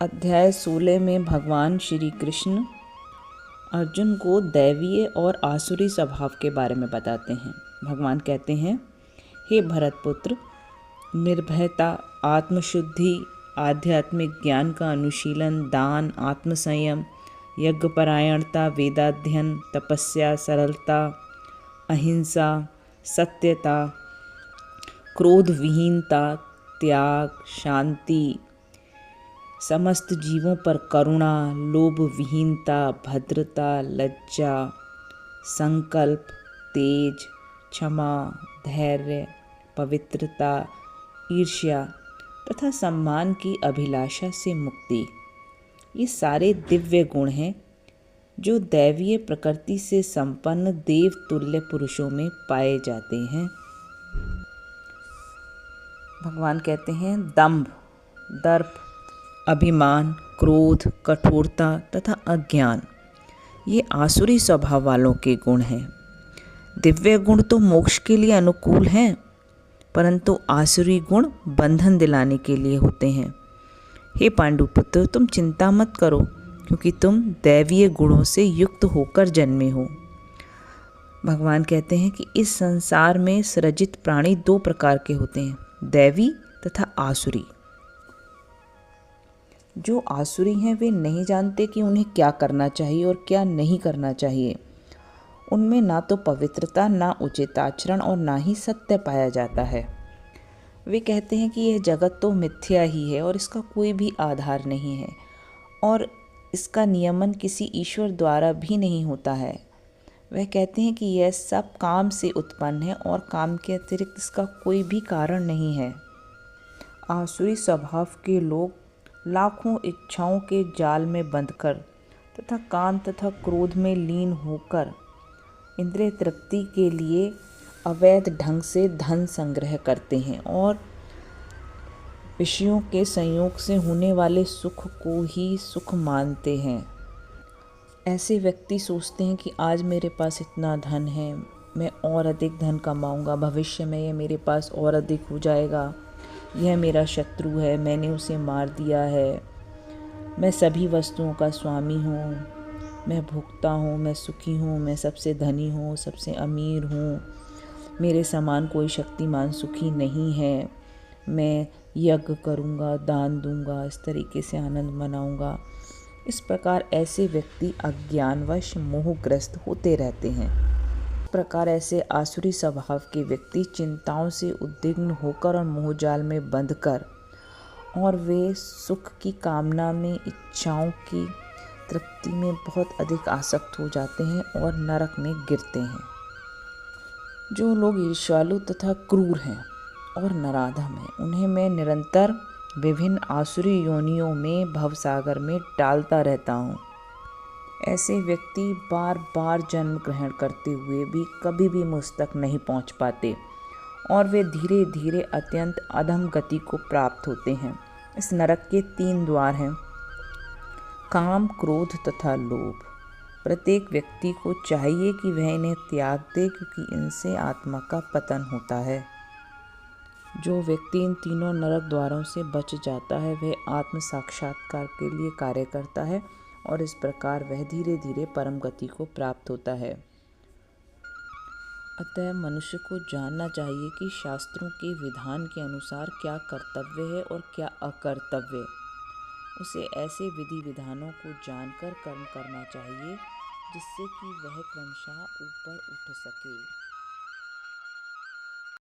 अध्याय 16 में भगवान श्री कृष्ण अर्जुन को दैवीय और आसुरी स्वभाव के बारे में बताते हैं। भगवान कहते हैं, हे भरतपुत्र, निर्भयता, आत्मशुद्धि, आध्यात्मिक ज्ञान का अनुशीलन, दान, आत्मसंयम, यज्ञपरायणता, वेदाध्ययन, तपस्या, सरलता, अहिंसा, सत्यता, क्रोध विहीनता, त्याग, शांति, समस्त जीवों पर करुणा, लोभ विहीनता, भद्रता, लज्जा, संकल्प, तेज, क्षमा, धैर्य, पवित्रता, ईर्ष्या तथा सम्मान की अभिलाषा से मुक्ति, ये सारे दिव्य गुण हैं जो दैवीय प्रकृति से संपन्न देव तुल्य पुरुषों में पाए जाते हैं। भगवान कहते हैं, दंभ, दर्प, अभिमान, क्रोध, कठोरता तथा अज्ञान, ये आसुरी स्वभाव वालों के गुण हैं। दिव्य गुण तो मोक्ष के लिए अनुकूल हैं, परंतु आसुरी गुण बंधन दिलाने के लिए होते हैं। हे पांडुपुत्र, तुम चिंता मत करो, क्योंकि तुम दैवीय गुणों से युक्त होकर जन्मे हो। भगवान कहते हैं कि इस संसार में सृजित प्राणी दो प्रकार के होते हैं, दैवी तथा आसुरी। जो आसुरी हैं वे नहीं जानते कि उन्हें क्या करना चाहिए और क्या नहीं करना चाहिए। उनमें ना तो पवित्रता, ना उचित आचरण और ना ही सत्य पाया जाता है। वे कहते हैं कि यह जगत तो मिथ्या ही है और इसका कोई भी आधार नहीं है और इसका नियमन किसी ईश्वर द्वारा भी नहीं होता है। वह कहते हैं कि यह सब काम से उत्पन्न है और काम के अतिरिक्त इसका कोई भी कारण नहीं है। आसुरी स्वभाव के लोग लाखों इच्छाओं के जाल में बंधकर तथा काम तथा क्रोध में लीन होकर इंद्रिय तृप्ति के लिए अवैध ढंग से धन संग्रह करते हैं और विषयों के संयोग से होने वाले सुख को ही सुख मानते हैं। ऐसे व्यक्ति सोचते हैं कि आज मेरे पास इतना धन है, मैं और अधिक धन कमाऊंगा, भविष्य में यह मेरे पास और अधिक हो जाएगा, यह मेरा शत्रु है, मैंने उसे मार दिया है, मैं सभी वस्तुओं का स्वामी हूँ, मैं भोक्ता हूँ, मैं सुखी हूँ, मैं सबसे धनी हूँ, सबसे अमीर हूँ, मेरे समान कोई शक्तिमान सुखी नहीं है, मैं यज्ञ करूँगा, दान दूँगा, इस तरीके से आनंद मनाऊँगा। इस प्रकार ऐसे व्यक्ति अज्ञानवश मोहग्रस्त होते रहते हैं। इस प्रकार ऐसे आसुरी स्वभाव के व्यक्ति चिंताओं से उद्विग्न होकर और मोहजाल में बंधकर और वे सुख की कामना में, इच्छाओं की तृप्ति में बहुत अधिक आसक्त हो जाते हैं और नरक में गिरते हैं। जो लोग ईर्ष्यालु तथा क्रूर हैं और नराधम हैं, उन्हें मैं निरंतर विभिन्न आसुरी योनियों में भवसागर में डालता रहता हूँ। ऐसे व्यक्ति बार बार जन्म ग्रहण करते हुए भी कभी भी मुझ तक नहीं पहुँच पाते और वे धीरे धीरे अत्यंत अधम गति को प्राप्त होते हैं। इस नरक के 3 द्वार हैं, काम, क्रोध तथा लोभ। प्रत्येक व्यक्ति को चाहिए कि वह इन्हें त्याग दे, क्योंकि इनसे आत्मा का पतन होता है। जो व्यक्ति इन तीनों नरक द्वारों से बच जाता है वह आत्म साक्षात्कार के लिए कार्य करता है और इस प्रकार वह धीरे धीरे परम गति को प्राप्त होता है। अतः मनुष्य को जानना चाहिए कि शास्त्रों के विधान के अनुसार क्या कर्तव्य है और क्या अकर्तव्य। उसे ऐसे विधि विधानों को जानकर कर्म करना चाहिए जिससे कि वह क्रमशः ऊपर उठ सके।